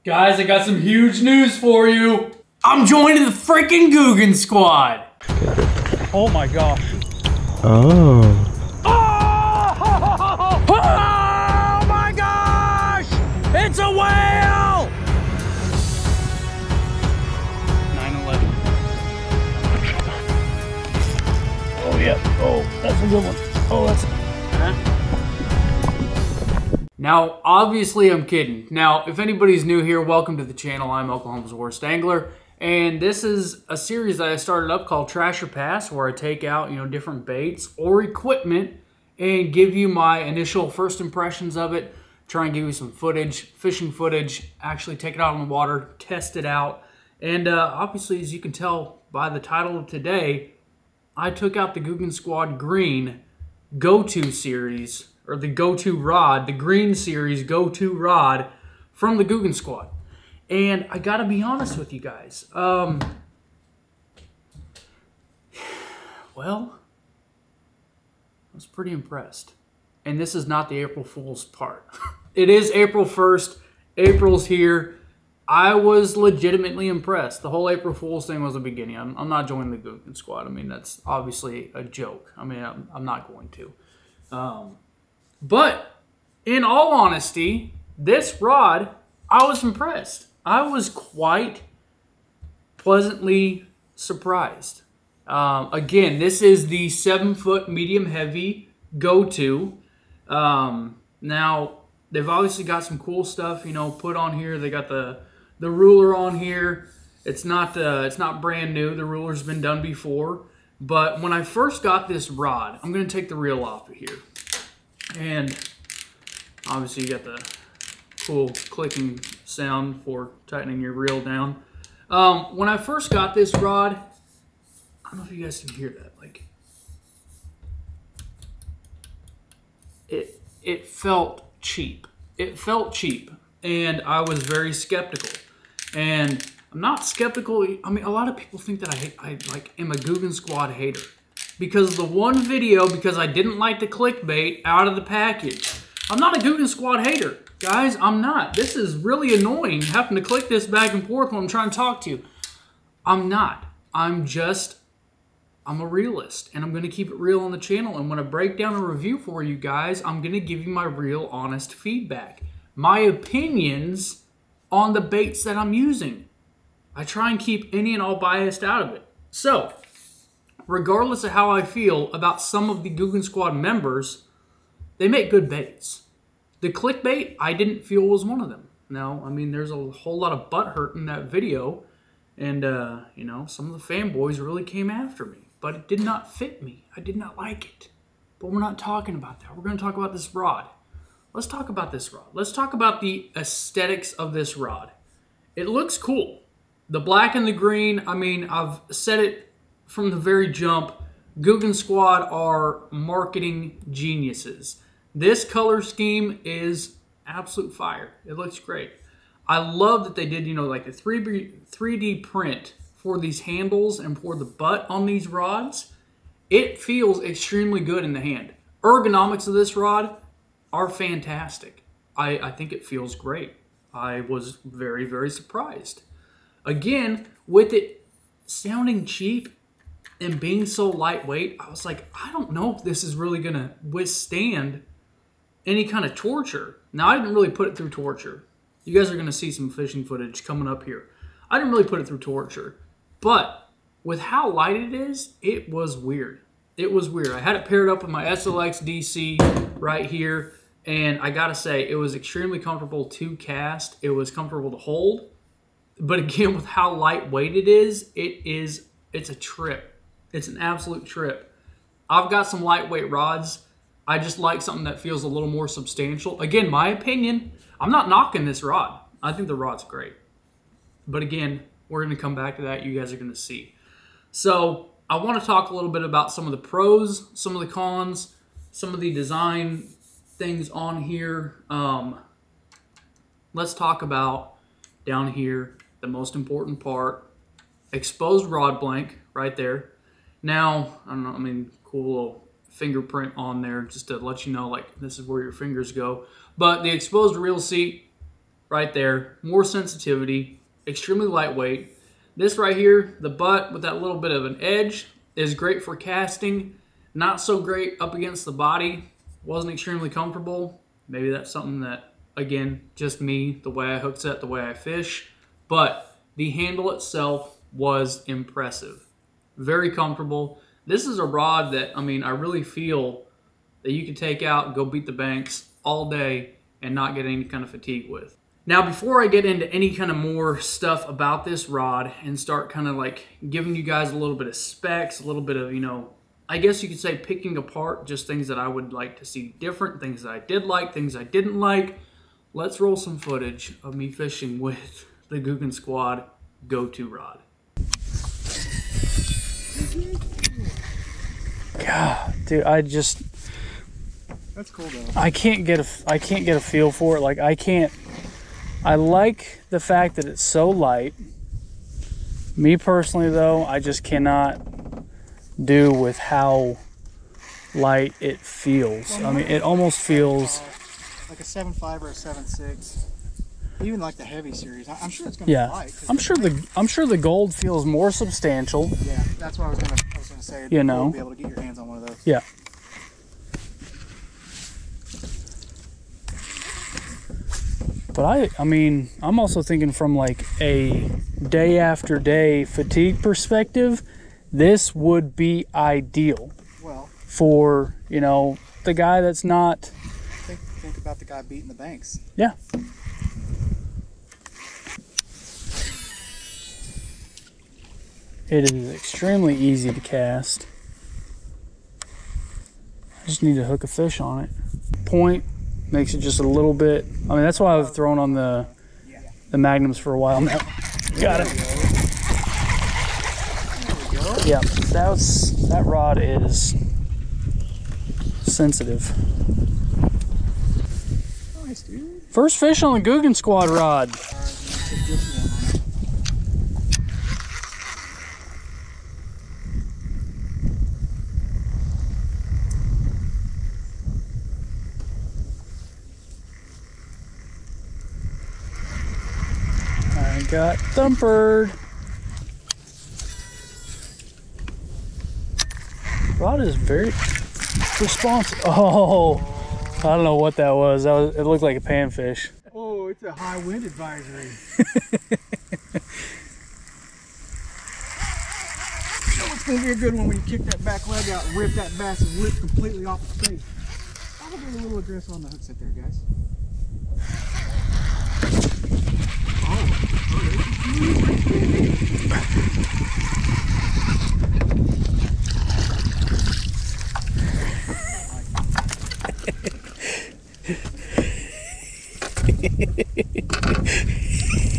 Guys, I got some huge news for you. I'm joining the freaking Googan squad. Oh my gosh. Oh. Oh my gosh! It's a whale! 9/11. Oh yeah. Oh, that's a good one. Oh, that's. Now, obviously, I'm kidding. Now, if anybody's new here, welcome to the channel. I'm Oklahoma's Worst Angler, and this is a series that I started up called Trash or Pass, where I take out, different baits or equipment and give you my initial first impressions of it. Try and give you some footage, fishing footage, actually take it out on the water, test it out, and obviously, as you can tell by the title of today, I took out the Googan Squad Green Go-To series, or the Go-To Rod, the Green Series Go-To Rod from the Googan Squad. And I gotta be honest with you guys. Well, I was pretty impressed. And this is not the April Fool's part. It is April 1st. April's here. I was legitimately impressed. The whole April Fool's thing was the beginning. I'm not joining the Googan Squad. I mean, that's obviously a joke. I mean, I'm not going to. But in all honesty, this rod, I was impressed. I was quite pleasantly surprised. Again, this is the 7-foot medium heavy Go-To. Now, they've obviously got some cool stuff, put on here. They got the ruler on here. It's not brand new. The ruler's been done before. But when I first got this rod, I'm going to take the reel off of here. And obviously you got the cool clicking sound for tightening your reel down. When I first got this rod, I don't know if you guys can hear that. Like, it felt cheap. It felt cheap, and I was very skeptical. And I'm not skeptical. I mean, a lot of people think that I am a Googan Squad hater. Because the one video, because I didn't like the clickbait out of the package. I'm not a Googan Squad hater. Guys, I'm not. This is really annoying, having to click this back and forth when I'm trying to talk to you. I'm not. I'm a realist, and I'm going to keep it real on the channel. And when I break down a review for you guys, I'm going to give you my real, honest feedback. My opinions on the baits that I'm using. I try and keep any and all biased out of it. So, regardless of how I feel about some of the Googan Squad members, they make good baits. The clickbait, I didn't feel was one of them. No, I mean, there's a whole lot of butt hurt in that video. And, some of the fanboys really came after me. But it did not fit me. I did not like it. But we're not talking about that. We're going to talk about this rod. Let's talk about this rod. Let's talk about the aesthetics of this rod. It looks cool. The black and the green, I mean, I've said it from the very jump, Googan Squad are marketing geniuses. This color scheme is absolute fire. It looks great. I love that they did, like the 3D print for these handles and for the butt on these rods. It feels extremely good in the hand. Ergonomics of this rod are fantastic. I think it feels great. I was very, very surprised. Again, with it sounding cheap and being so lightweight, I was like, I don't know if this is really going to withstand any kind of torture. Now, I didn't really put it through torture. You guys are going to see some fishing footage coming up here. I didn't really put it through torture. But with how light it is, it was weird. It was weird. I had it paired up with my SLX DC right here. And I got to say, it was extremely comfortable to cast. It was comfortable to hold. But again, with how lightweight it is, it's a trip. It's an absolute trip. I've got some lightweight rods. I just like something that feels a little more substantial. Again, my opinion, I'm not knocking this rod. I think the rod's great. But again, we're going to come back to that. You guys are going to see. So I want to talk a little bit about some of the pros, some of the cons, some of the design things on here. Let's talk about down here, the most important part, exposed rod blank right there. Now, I don't know, I mean, cool little fingerprint on there just to let you know, like, this is where your fingers go. But the exposed reel seat right there. More sensitivity, extremely lightweight. This right here, the butt with that little bit of an edge, is great for casting. Not so great up against the body. Wasn't extremely comfortable. Maybe that's something that, again, just me, the way I hook set, the way I fish. But the handle itself was impressive. Very comfortable. This is a rod that, I mean, I really feel that you can take out and go beat the banks all day and not get any kind of fatigue with. Now, before I get into any kind of more stuff about this rod and start kind of like giving you guys a little bit of specs, a little bit of, you know, I guess you could say picking apart just things that I would like to see different, things that I did like, things I didn't like, let's roll some footage of me fishing with the Googan Squad go-to rod. God, dude, that's cool though. I can't get a feel for it. Like I like the fact that it's so light. Me personally though, I just cannot do with how light it feels. Well, I mean, it almost feels like a 7.5 or a 7.6. Even like the heavy series. I'm sure it's gonna be light. I'm sure the gold feels more substantial. Yeah, that's what I was gonna say. You know, be able to get your hands on one of those. Yeah. But I mean, I'm also thinking from like a day after day fatigue perspective, this would be ideal. Well, for, you know, the guy that's not. Think about the guy beating the banks. Yeah. It is extremely easy to cast. I just need to hook a fish on it. Point makes it just a little bit. I mean, that's why I've thrown on the magnums for a while now. Got it. Yeah, that rod is sensitive. Nice, dude. First fish on the Googan Squad rod. I got thumpered. Rod is very responsive. Oh, I don't know what that was. It looked like a panfish. Oh, it's a high wind advisory. Oh, it's gonna be a good one when you kick that back leg out and rip that bass's lip completely off its face. I'm gonna get a little aggressive on the hook set there, guys.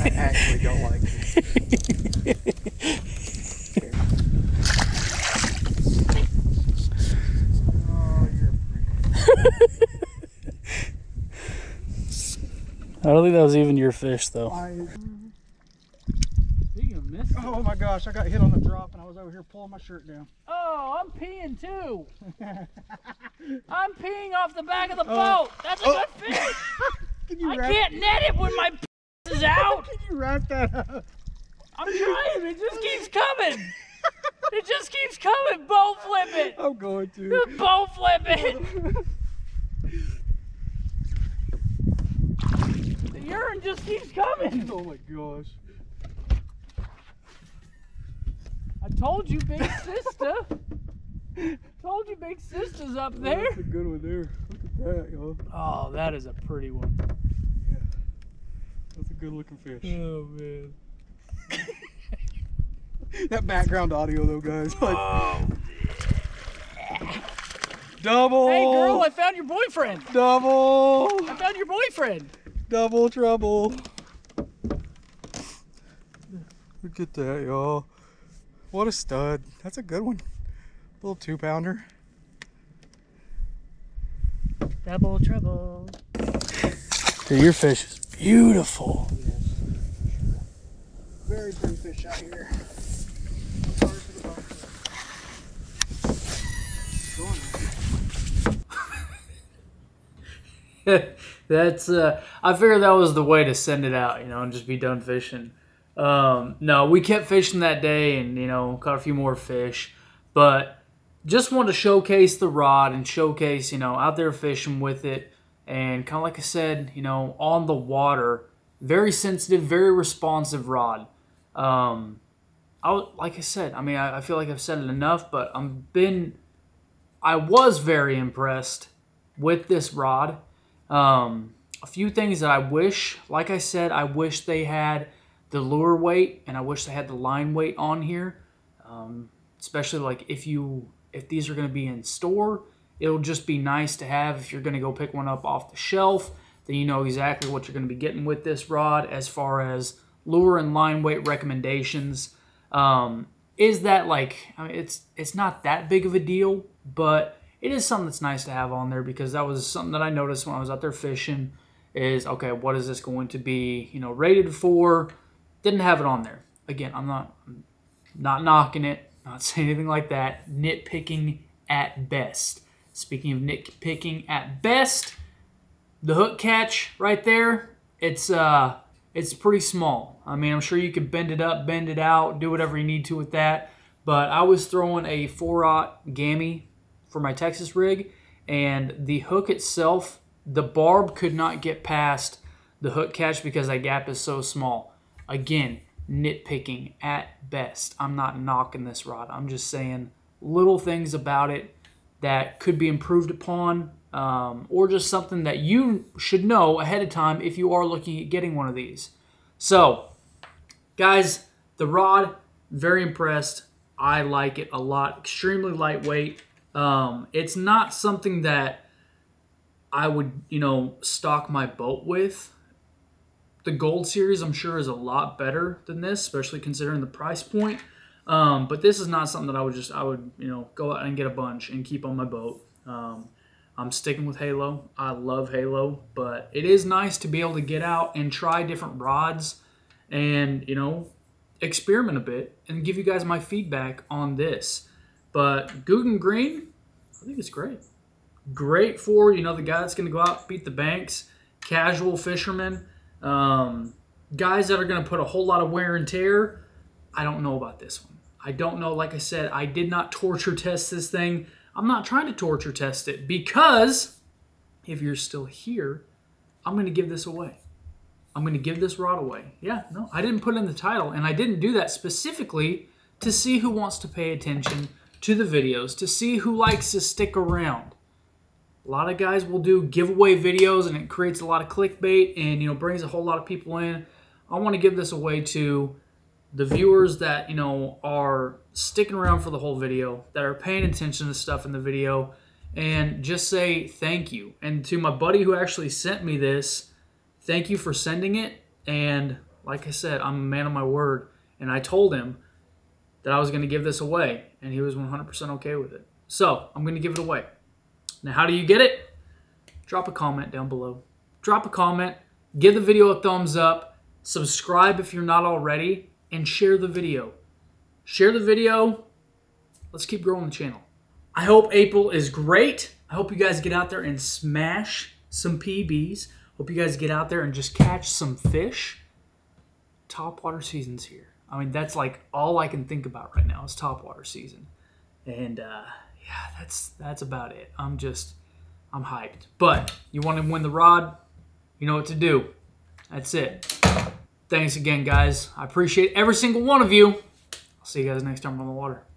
I actually don't like this. Oh, you're a freak. I don't think that was even your fish, though. Oh my gosh, I got hit on the drop and I was over here pulling my shirt down. Oh, I'm peeing too. I'm peeing off the back of the boat. That's a good fish. I can't net it when my is out. Can you wrap that up? I'm trying. It just keeps coming. It just keeps coming. Bow flip it. I'm going to. Bow flip it. The urine just keeps coming. Oh my gosh. I told you, big sister. Told you, big sister's up there. That's a good one there. Look at that, y'all. Oh, that is a pretty one. Yeah. That's a good looking fish. Oh, man. That background audio, though, guys. Like, double. Hey, girl, I found your boyfriend. Double. I found your boyfriend. Double trouble. Look at that, y'all. What a stud. That's a good one. Little 2-pounder. Double trouble. Dude, your fish is beautiful. Yes. Very pretty fish out here. That's I figured that was the way to send it out, you know, and just be done fishing. No, we kept fishing that day and, you know, caught a few more fish. But just wanted to showcase the rod and showcase, you know, out there fishing with it. And kind of like I said, you know, on the water, very sensitive, very responsive rod. Like I said, I mean, I feel like I've said it enough, but I was very impressed with this rod. A few things that I wish, like I said, I wish they had the lure weight and I wish they had the line weight on here. Especially like if these are going to be in store, it'll just be nice to have if you're going to go pick one up off the shelf, then you know exactly what you're going to be getting with this rod as far as lure and line weight recommendations. Is that like, I mean, it's not that big of a deal, but it is something that's nice to have on there because that was something that I noticed when I was out there fishing is, okay, what is this going to be, you know, rated for? Didn't have it on there. Again, I'm not knocking it, not saying anything like that. Nitpicking at best. Speaking of nitpicking at best, the hook catch right there, it's pretty small. I mean, I'm sure you could bend it up, bend it out, do whatever you need to with that. But I was throwing a 4/0 gammy for my Texas rig, and the hook itself, the barb could not get past the hook catch because that gap is so small. Again, nitpicking at best. I'm not knocking this rod. I'm just saying little things about it that could be improved upon, or just something that you should know ahead of time if you are looking at getting one of these. So, guys, the rod, very impressed. I like it a lot. Extremely lightweight. It's not something that I would, you know, stock my boat with. The Gold Series, I'm sure, is a lot better than this, especially considering the price point. But this is not something that I would, you know, go out and get a bunch and keep on my boat. I'm sticking with Halo. I love Halo, but it is nice to be able to get out and try different rods and, you know, experiment a bit and give you guys my feedback on this. But Googan Green, I think it's great. Great for, you know, the guy that's going to go out, beat the banks, casual fishermen, guys that are going to put a whole lot of wear and tear. I don't know about this one. I don't know. Like I said, I did not torture test this thing. I'm not trying to torture test it because if you're still here, I'm going to give this away. I'm going to give this rod away. Yeah, no, I didn't put in the title, and I didn't do that specifically to see who wants to pay attention to the videos, to see who likes to stick around. A lot of guys will do giveaway videos, and it creates a lot of clickbait and, you know, brings a whole lot of people in. I want to give this away to the viewers that, you know, are sticking around for the whole video, that are paying attention to stuff in the video, and just say thank you. And to my buddy who actually sent me this, thank you for sending it. And like I said, I'm a man of my word, and I told him that I was going to give this away, and he was 100% okay with it. So I'm going to give it away. Now, how do you get it? Drop a comment down below. Drop a comment, give the video a thumbs up, subscribe if you're not already, and share the video. Share the video. Let's keep growing the channel. I hope April is great. I hope you guys get out there and smash some PBs. Hope you guys get out there and just catch some fish. Topwater season's here. I mean, that's like all I can think about right now is topwater season. And yeah, that's about it. I'm hyped. But you want to win the rod, you know what to do. That's it. Thanks again, guys. I appreciate every single one of you. I'll see you guys next time on the water.